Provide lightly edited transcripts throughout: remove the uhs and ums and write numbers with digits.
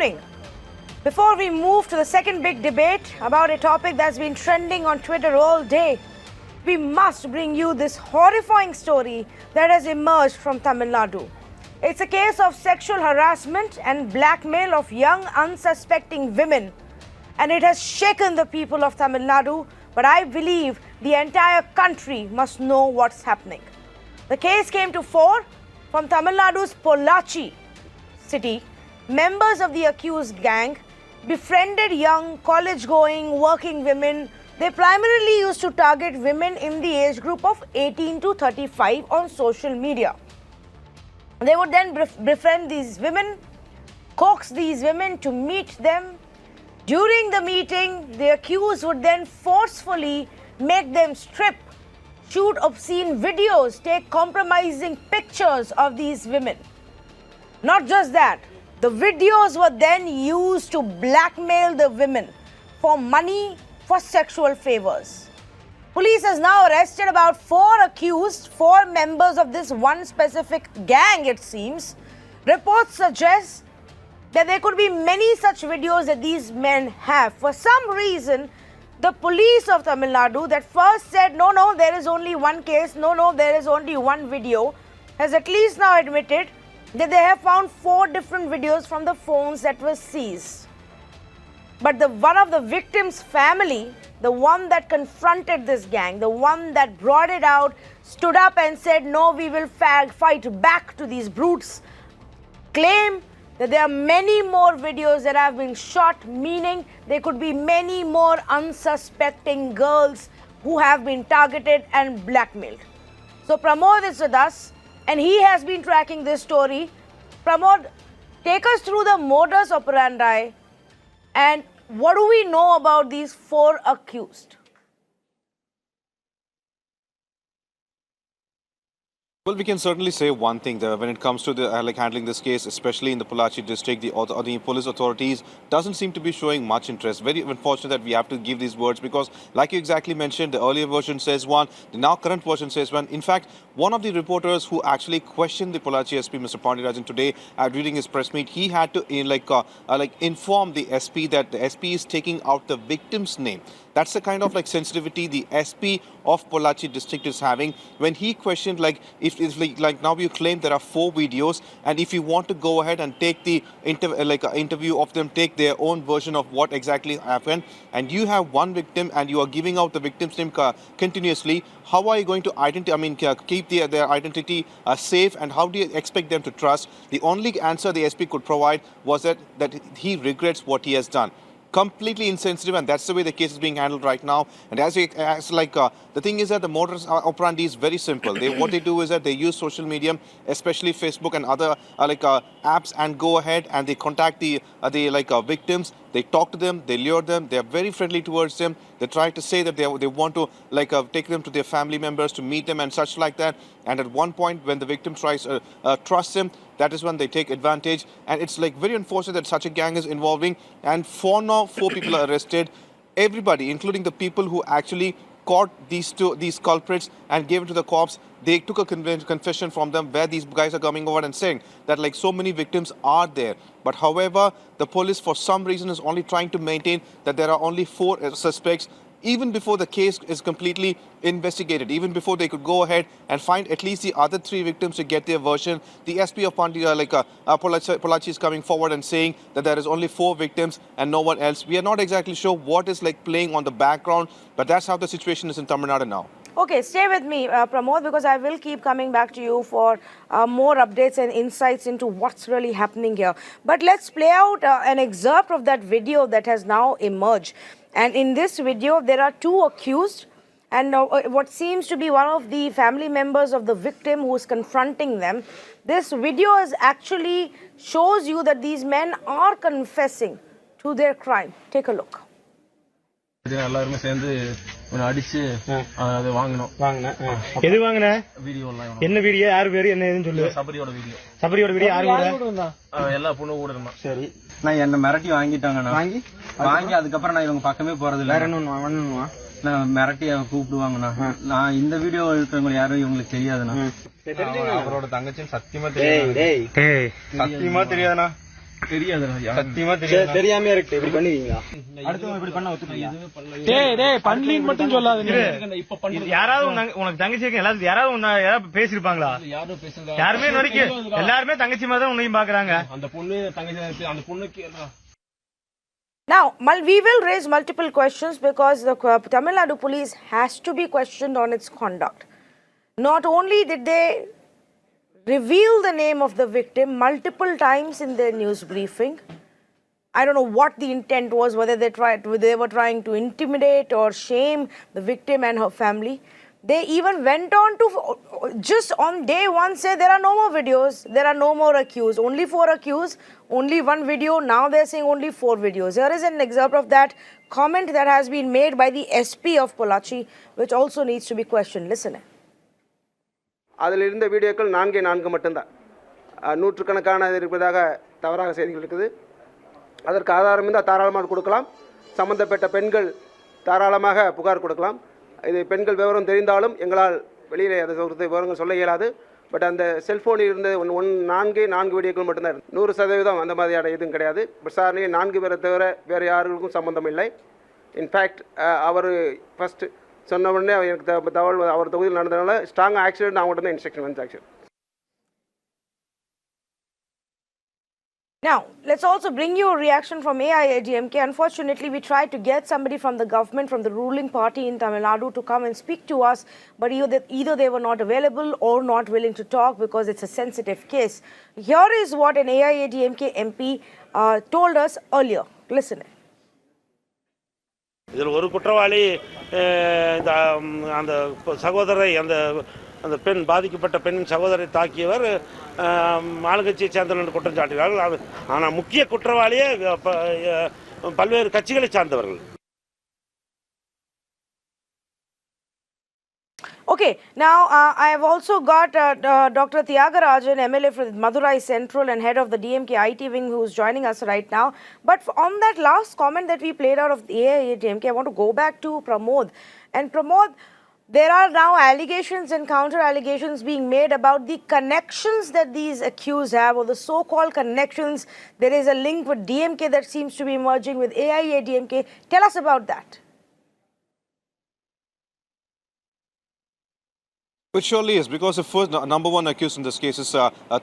evening. Before we move to the second big debate about a topic that's been trending on Twitter all day, we must bring you this horrifying story that has emerged from Tamil Nadu. It's a case of sexual harassment and blackmail of young unsuspecting women, and it has shaken the people of Tamil Nadu, but I believe the entire country must know what's happening. The case came to fore from Tamil Nadu's Pollachi city. Members of the accused gang befriended young college-going working women. They primarily used to target women in the age group of 18 to 35 on social media. They would then befriend these women, coax these women to meet them. During the meeting, the accused would then forcefully make them strip, shoot obscene videos, take compromising pictures of these women. Not just that, the videos were then used to blackmail the women for money for sexual favors. Police has now arrested about 4 accused, 4 members of this one specific gang, it seems. Reports suggest that there could be many such videos that these men have. For some reason, the police of Tamil Nadu that first said, no, there is only one case, no, there is only one video, has at least now admitted that they have found 4 different videos from the phones that were seized. But one of the victim's family, the one that confronted this gang, the one that brought it out, stood up and said, no, we will fight back to these brutes, claim that there are many more videos that have been shot, meaning there could be many more unsuspecting girls who have been targeted and blackmailed. So Pramod is with us, and he has been tracking this story. Pramod, take us through the modus operandi and what do we know about these 4 accused? Well, we can certainly say one thing that when it comes to the handling this case, especially in the Pollachi district, the police authorities doesn't seem to be showing much interest. Very unfortunate that we have to give these words because, like you exactly mentioned, the earlier version says one, the now current version says one. In fact, one of the reporters who actually questioned the Pollachi SP, Mr. Pandirajan, today during his press meet, he had to inform the SP that the SP is taking out the victim's name. That's the kind of sensitivity the SP of Pollachi district is having when he questioned if now you claim there are 4 videos, and if you want to go ahead and take the interview of them, take their own version of what exactly happened, and you have one victim and you are giving out the victim's name continuously, how are you going to keep their identity safe, and how do you expect them to trust? The only answer the SP could provide was that he regrets what he has done. Completely insensitive, and that's the way the case is being handled right now. And the thing is that the modus operandi is very simple. What they do is that they use social media, especially Facebook and other apps, and go ahead and they contact the victims. They talk to them, they lure them, they are very friendly towards them. They try to say that they want to take them to their family members to meet them and such like that. And at one point, when the victim tries to trust them, that is when they take advantage. And it's very unfortunate that such a gang is involving. And for now, 4 people are arrested. Everybody, including the people who actually caught these culprits and gave it to the cops, they took a confession from them where these guys are coming over and saying that so many victims are there. But however, the police for some reason is only trying to maintain that there are only 4 suspects. Even before the case is completely investigated, even before they could go ahead and find at least the other 3 victims to get their version, the SP of Pollachi is coming forward and saying that there is only 4 victims and no one else. We are not exactly sure what is playing on the background, but that's how the situation is in Tamil Nadu now. Okay, stay with me, Pramod, because I will keep coming back to you for more updates and insights into what's really happening here. But let's play out an excerpt of that video that has now emerged. And in this video, there are 2 accused, and what seems to be one of the family members of the victim who is confronting them. This video actually shows you that these men are confessing to their crime. Take a look. அடிச்சு அது வாங்கணும் எது வாங்குன video என்ன video யார் பேரு என்ன ஏதுன்னு சொல்லு சபரியோட வீடியோ யார் கூட எல்லா பொண்ணு கூட இருந்தா சரி நான் என்ன மிரட்டி வாங்கிட்டாங்க வாங்கி அதுக்கப்புறம் நான் இவங்க பக்கமே போறது இல்ல வேற என்ன நான் மிரட்டி கூப்பிடுவாங்கண்ணா நான் இந்த வீடியோ இருக்கிறவங்க யாரும் இவங்களுக்கு தெரியாதுண்ணா அவரோட தங்கச்சின்னு சத்தியமா தெரியாது சத்தியமா தெரியாதுண்ணா தெரியாதுடா. சத்தியமா தெரியாது. தெரியாம இருக்கு இப்படி பண்ணுவீங்களா? அடுத்தவங்க இப்படி பண்ண ஒத்துப்பீங்களா? டேய் பண்ணலின்னு மட்டும் சொல்லாத நீ. யாராவது உனக்கு தங்கச்சி இருக்கு, எல்லாரும் யாராவது பேசிருப்பாங்களா? யாருமே இது வரைக்கும் எல்லாருமே தங்கச்சி மாதிரி தான் உன்னையும் பாக்குறாங்க. அந்த பொண்ணு தங்கச்சி அந்த பொண்ணுக்கு Now, we will raise multiple questions because the Tamil Nadu police has to be questioned on its conduct. Not only did they reveal the name of the victim multiple times in their news briefing, I don't know what the intent was, whether they were trying to intimidate or shame the victim and her family. They even went on to just on day one say there are no more videos, there are no more accused, only 4 accused, only 1 video. Now they're saying only 4 videos. Here is an example of that comment that has been made by the SP of Pollachi, which also needs to be questioned. Listen. அதில் இருந்த வீடியோக்கள் 4 மட்டும்தான். நூற்றுக்கணக்கான இருப்பதாக தவறாக செய்திகள் இருக்குது. அதற்கு ஆதாரம் இருந்தால் தாராளமாக கொடுக்கலாம். சம்பந்தப்பட்ட பெண்கள் தாராளமாக புகார் கொடுக்கலாம். இது பெண்கள் விவரம் தெரிந்தாலும் எங்களால் வெளியில் அதை விவரங்கள் சொல்ல இயலாது. பட் அந்த செல்ஃபோனில் இருந்த 4 வீடியோக்கள் மட்டும்தான் 100% அந்த மாதிரியான எதுவும் கிடையாது. விசாரணையில் 4 பேரை தவிர வேறு யாருக்கும் சம்பந்தம் இல்லை. இன்ஃபேக்ட் அவர் ஃபஸ்ட்டு சொன்ன உடனே எனக்கு தகவல் அவர் தொகுதியில் நடந்ததுனால ஸ்ட்ராங் ஆக்சிடென்ட் அவங்கள்ட்ட தான் இன்ஸ்ட்ரக்ஷன் வந்து actually. Now, let's also bring you a reaction from AIADMK. Unfortunately, we tried to get somebody from the government, from the ruling party in Tamil Nadu to come and speak to us, but either they were not available or not willing to talk because it's a sensitive case. Here is what an AIADMK MP told us earlier. Listen. இதில் ஒரு குற்றவாளி அந்த சகோதரரை அந்த பெண் பாதிக்கப்பட்ட பெண்ணின் சகோதரரை தாக்கியவர் ஆளுங்கட்சியை சேர்ந்தவர்கள் குற்றம் சாட்டுகிறார்கள். ஆனால் முக்கிய குற்றவாளியே பல்வேறு கட்சிகளை சார்ந்தவர்கள். Okay, now I have also got Dr. Thiagarajan, MLA from Madurai Central and head of the DMK IT wing, who is joining us right now. But on that last comment that we played out of the AIADMK, I want to go back to Pramod. And Pramod, there are now allegations and counter-allegations being made about the connections that these accused have, or the so-called connections. There is a link with DMK that seems to be emerging with AIADMK. Tell us about that. It surely is, because the first number one accused in this case is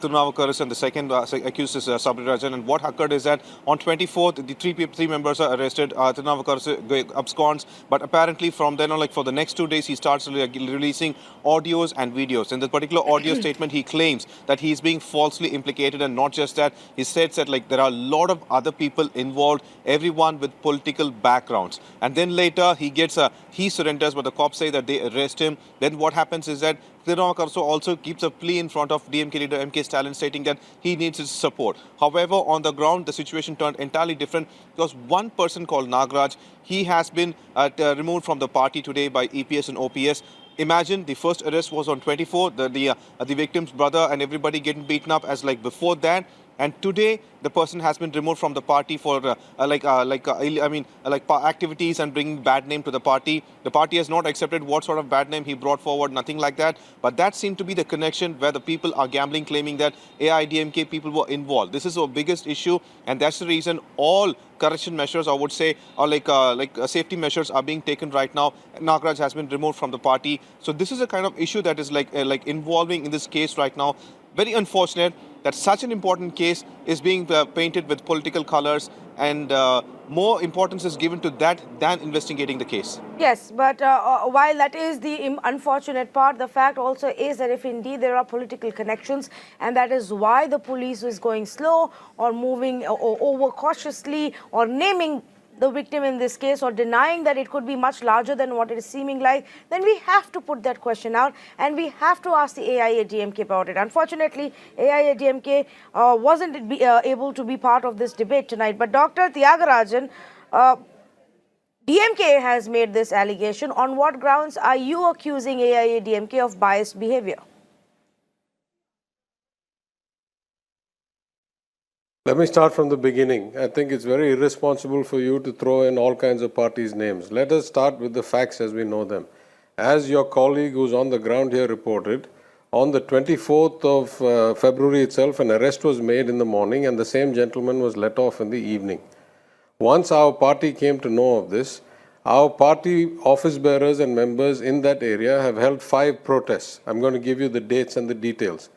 Tirunavakaras, and the second accused is Sabri-Rajan. And what occurred is that on 24th, the three members are arrested. Tirunavakaras absconds, but apparently from then on, like for the next 2 days, he starts releasing audios and videos. In the particular audio statement, he claims that he is being falsely implicated, and not just that, he said that like there are a lot of other people involved, everyone with political backgrounds. And then later he surrenders, but the cops say that they arrest him. Then what happens is that Tirunavakaras also keeps a plea in front of DMK leader M.K. Stalin, stating that he needs his support. However, on the ground, the situation turned entirely different, because one person called Nagraj, he has been removed from the party today by EPS and OPS. Imagine the first arrest was on 24th, the victim's brother and everybody getting beaten up as like before that. And today, the person has been removed from the party for activities and bringing bad name to the party. The party has not accepted what sort of bad name he brought forward, nothing like that. But that seemed to be the connection where the people are gambling, claiming that AIDMK people were involved. This is our biggest issue, and that's the reason all correction measures, I would say, or safety measures are being taken right now. Nagraj has been removed from the party. So this is a kind of issue that is like involving in this case right now. Very unfortunate that such an important case is being painted with political colors, and more importance is given to that than investigating the case. Yes, but while that is the unfortunate part, the fact also is that if indeed there are political connections, and that is why the police is going slow or moving over cautiously or naming the victim in this case, or denying that it could be much larger than what it is seeming like, then we have to put that question out, and we have to ask the AIADMK about it. Unfortunately, AIADMK wasn't able to be part of this debate tonight. But Dr. Thiagarajan, DMK has made this allegation. On what grounds are you accusing AIADMK of biased behavior? Let me start from the beginning. I think it's very irresponsible for you to throw in all kinds of parties' names. Let us start with the facts as we know them. As your colleague who's on the ground here reported, On the 24th of February itself, an arrest was made in the morning and the same gentleman was let off in the evening. Once our party came to know of this, our party office bearers and members in that area have held 5 protests. I'm going to give you the dates and the details.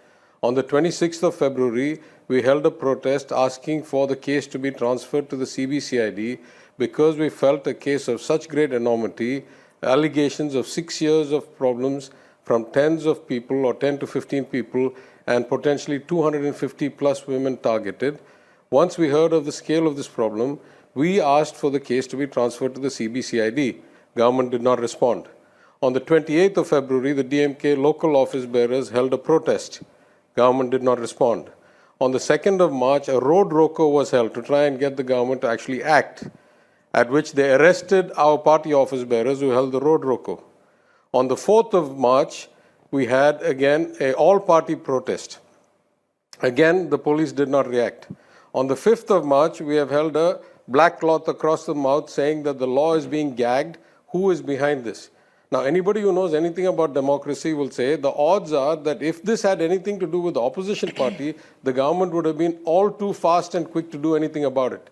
On the 26th of February, we held a protest asking for the case to be transferred to the CBCID because we felt a case of such great enormity, allegations of 6 years of problems from tens of people or 10 to 15 people and potentially 250 plus women targeted. Once we heard of the scale of this problem, we asked for the case to be transferred to the CBCID. Government did not respond. On the 28th of February, the DMK local office bearers held a protest. Government did not respond. On the 2nd of March, a road roko was held to try and get the government to actually act, at which they arrested our party office bearers who held the road roko. On the 4th of March, we had again an all-party protest. Again, the police did not react. On the 5th of March, we have held a black cloth across the mouth saying that the law is being gagged. Who is behind this? Now, anybody who knows anything about democracy will say the odds are that if this had anything to do with the opposition party, the government would have been all too fast and quick to do anything about it.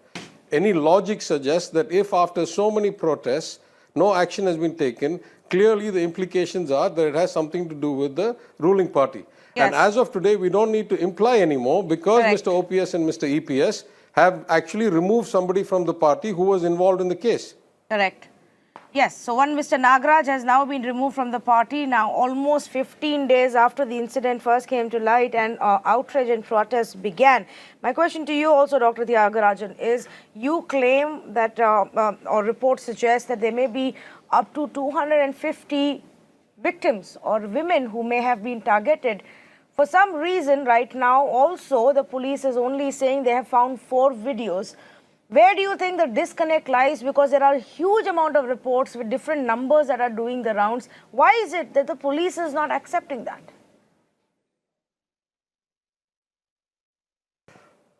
Any logic suggests that if after so many protests, no action has been taken, clearly the implications are that it has something to do with the ruling party. Yes. And as of today, we don't need to imply anymore because Correct. Mr. OPS and Mr. EPS have actually removed somebody from the party who was involved in the case. Correct. Yes, so one Mr. Nagaraj has now been removed from the party now almost 15 days after the incident first came to light and outrage and protests began. My question to you also, Dr. Thiagarajan, is you claim that or reports suggest that there may be up to 250 victims or women who may have been targeted. For some reason right now also the police is only saying they have found 4 videos. Where do you think the disconnect lies? Because there are a huge amount of reports with different numbers that are doing the rounds. Why is it that the police is not accepting that?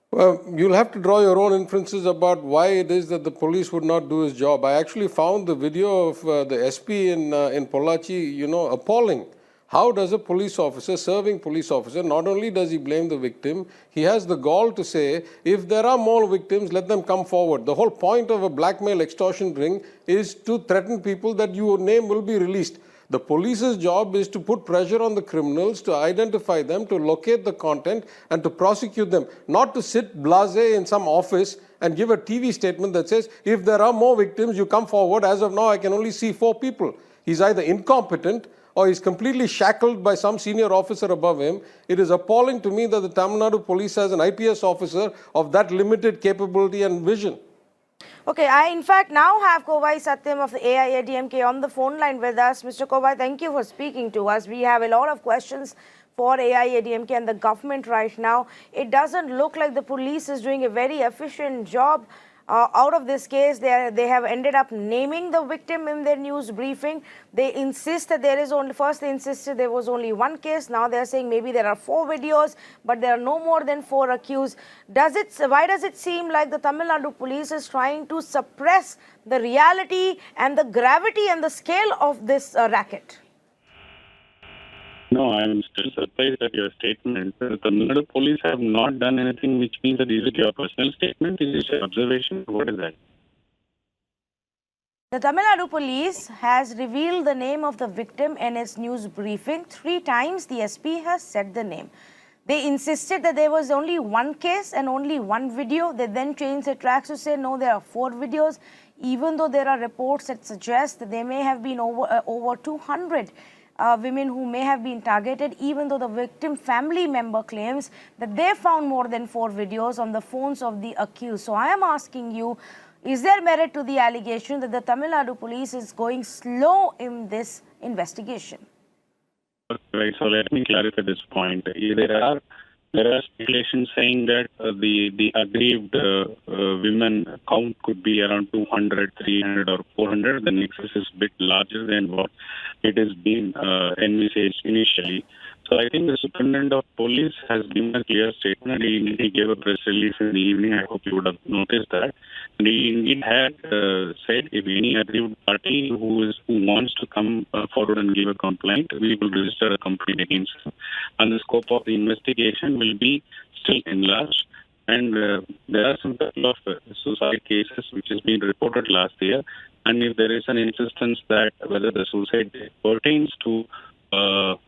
Well, you'll have to draw your own inferences about why it is that the police would not do his job. I actually found the video of the SP in Pollachi, appalling. How does a police officer, serving police officer, not only does he blame the victim, he has the gall to say, if there are more victims, let them come forward. The whole point of a blackmail extortion ring is to threaten people that your name will be released. The police's job is to put pressure on the criminals, to identify them, to locate the content, and to prosecute them. Not to sit blasé in some office and give a TV statement that says, if there are more victims, you come forward. As of now, I can only see 4 people. He's either incompetent or he's completely shackled by some senior officer above him. It is appalling to me that the Tamil Nadu police has an IPS officer of that limited capability and vision. Okay, I in fact now have Kovai Satyam of the AIADMK on the phone line with us. Mr. Kovai, thank you for speaking to us. We have a lot of questions for AIADMK and the government right now. It doesn't look like the police is doing a very efficient job. Out of this case, they have ended up naming the victim in their news briefing. They insist that there is only, first they insisted there was only 1 case. Now they're saying maybe there are 4 videos, but there are no more than 4 accused. Why does it seem like the Tamil Nadu police is trying to suppress the reality and the gravity and the scale of this racket? No, I am still surprised at your statement. The Tamil Nadu police have not done anything, which means that is it your personal statement? Is it your observation? What is that? The Tamil Nadu police has revealed the name of the victim in its news briefing. 3 times the SP has said the name. They insisted that there was only 1 case and only 1 video. They then changed their tracks to say, no, there are 4 videos, even though there are reports that suggest that there may have been over 200 women who may have been targeted, even though the victim family member claims that they found more than 4 videos on the phones of the accused. So I am asking you, is there merit to the allegation that the Tamil Nadu police is going slow in this investigation? Right, so let me clarify this point. There are speculations saying that the aggrieved women count could be around 200, 300 or 400. The nexus is a bit larger than what it has been envisaged initially. So I think the superintendent of police has given a clear statement. He gave a press release in the evening. I hope you would have noticed that. And he indeed had said if any aggrieved party who wants to come forward and give a complaint, we will register a complaint against him. And the scope of the investigation will be still enlarged. And there are some couple of suicide cases which has been reported last year. And if there is an insistence that whether the suicide pertains to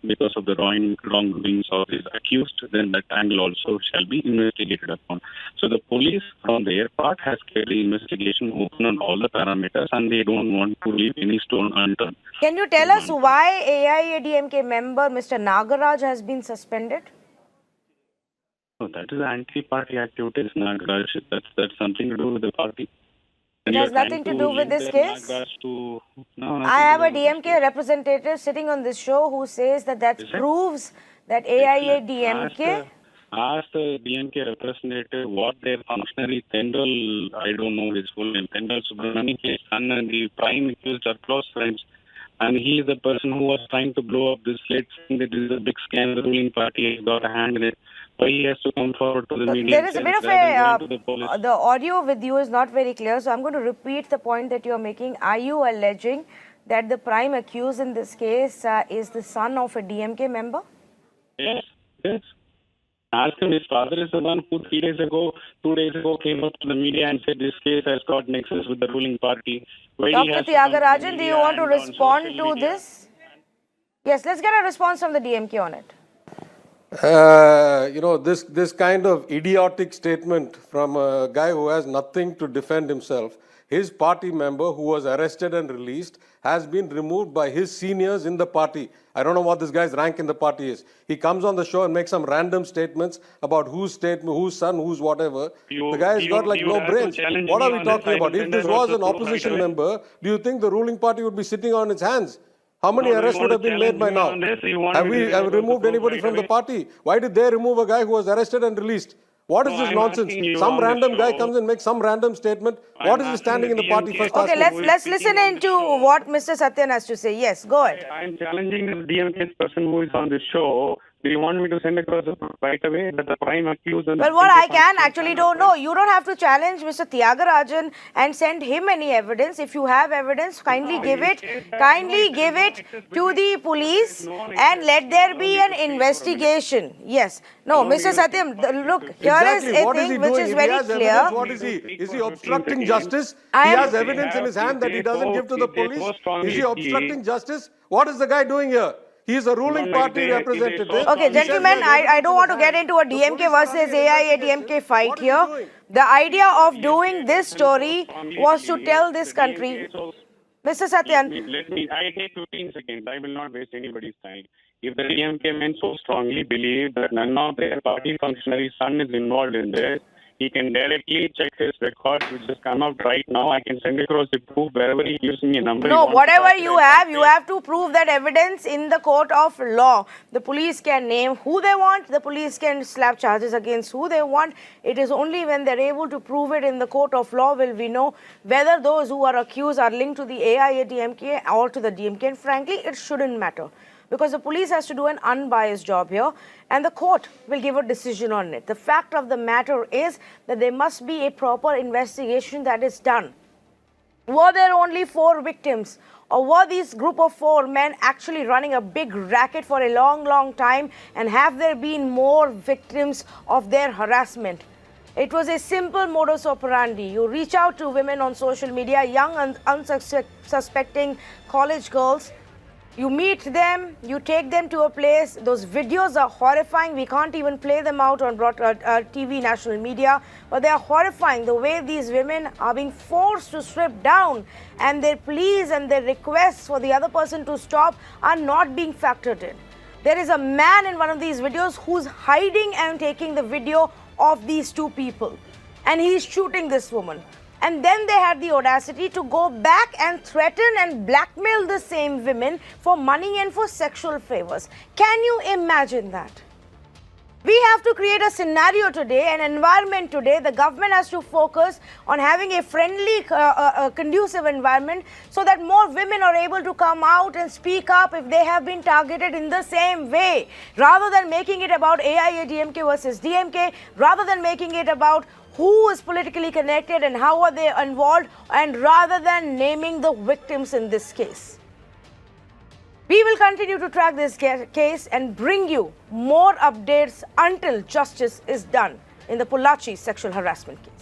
because of the wrongdoings of his accused, then that angle also shall be investigated upon. So the police, from their part, has kept the investigation open on all the parameters, and they don't want to leave any stone unturned. Can you tell us why AIADMK member Mr. Nagaraj has been suspended? So that is anti-party activities, Nagaraj. That's something to do with the party. It has nothing to do with this case. I have a DMK representative sitting on this show who says that proves that AIADMK. Ask the DMK representative what their functionary Tendal, I don't know his full name, Tendal Subramani, his son and the prime accused are close friends. And he is the person who was trying to blow up this slate, saying that this is a big scam, the ruling party has got a hand in it. Why he has to come forward to the media? There is a bit of the audio with you is not very clear, so I'm going to repeat the point that you are making. Are you alleging that the prime accused in this case is the son of a DMK member? Yes, yes. Ask him, his father is the one who 2 days ago came up to the media and said this case has got nexus with the ruling party. Dr. Tyagarajan, do you want to respond to this? Yes, let's get a response from the DMK on it. This kind of idiotic statement from a guy who has nothing to defend himself. His party member who was arrested and released has been removed by his seniors in the party. I don't know what this guy's rank in the party is. He comes on the show and makes some random statements about whose son, whose whatever. The guy's got like no brains. What are we talking about? If this was an opposition member, do you think the ruling party would be sitting on its hands? How many arrests would have been made by now? Have we removed anybody from the party? Why did they remove a guy who was arrested and released? What is this nonsense? Some random guy comes and makes some random statement. What is he standing in the party first? Okay, let's listen into what Mr. Satyan has to say. Yes, go ahead. I'm challenging this DMK person who is on this show. Do you want me to send across right away that the prime accused? Well, what I can actually don't know. You don't have to challenge Mr. Tyagarajan and send him any evidence. If you have evidence, kindly give it. Kindly give it to the police and let there be an investigation. Yes. No, Mr. Satyam, look, here is a thing which is very clear. What is he? Is he obstructing justice? He has evidence in his hand that he doesn't give to the police. Is he obstructing justice? What is the guy doing here? He is a ruling party representative. Okay, gentlemen, I don't want to get into a DMK versus AIADMK fight here. The idea of doing this story was to tell this country. Mr. Satyan. I take 15 seconds. I will not waste anybody's time. If the DMK men so strongly believe that none of their party functionaries' son is involved in this, he can directly check his records, which has come out right now. I can send across the proof wherever he gives me a number. No, whatever you have to prove that evidence in the court of law. The police can name who they want. The police can slap charges against who they want. It is only when they're able to prove it in the court of law will we know whether those who are accused are linked to the AIADMK or to the DMK. And frankly, it shouldn't matter, because the police has to do an unbiased job here and the court will give a decision on it. The fact of the matter is that there must be a proper investigation that is done. Were there only 4 victims, or were these group of 4 men actually running a big racket for a long time, and have there been more victims of their harassment? It was a simple modus operandi. You reach out to women on social media, young and unsuspecting college girls. You meet them, you take them to a place. Those videos are horrifying. We can't even play them out on TV, national media, but they are horrifying. The way these women are being forced to strip down, and their pleas and their requests for the other person to stop are not being factored in. There is a man in one of these videos who's hiding and taking the video of these 2 people, and he's shooting this woman. And then they had the audacity to go back and threaten and blackmail the same women for money and for sexual favors. Can you imagine that? We have to create a scenario today, an environment today. The government has to focus on having a friendly, conducive environment so that more women are able to come out and speak up if they have been targeted in the same way. Rather than making it about AIADMK versus DMK, rather than making it about who is politically connected and how are they involved, and rather than naming the victims in this case. We will continue to track this case and bring you more updates until justice is done in the Pollachi sexual harassment case.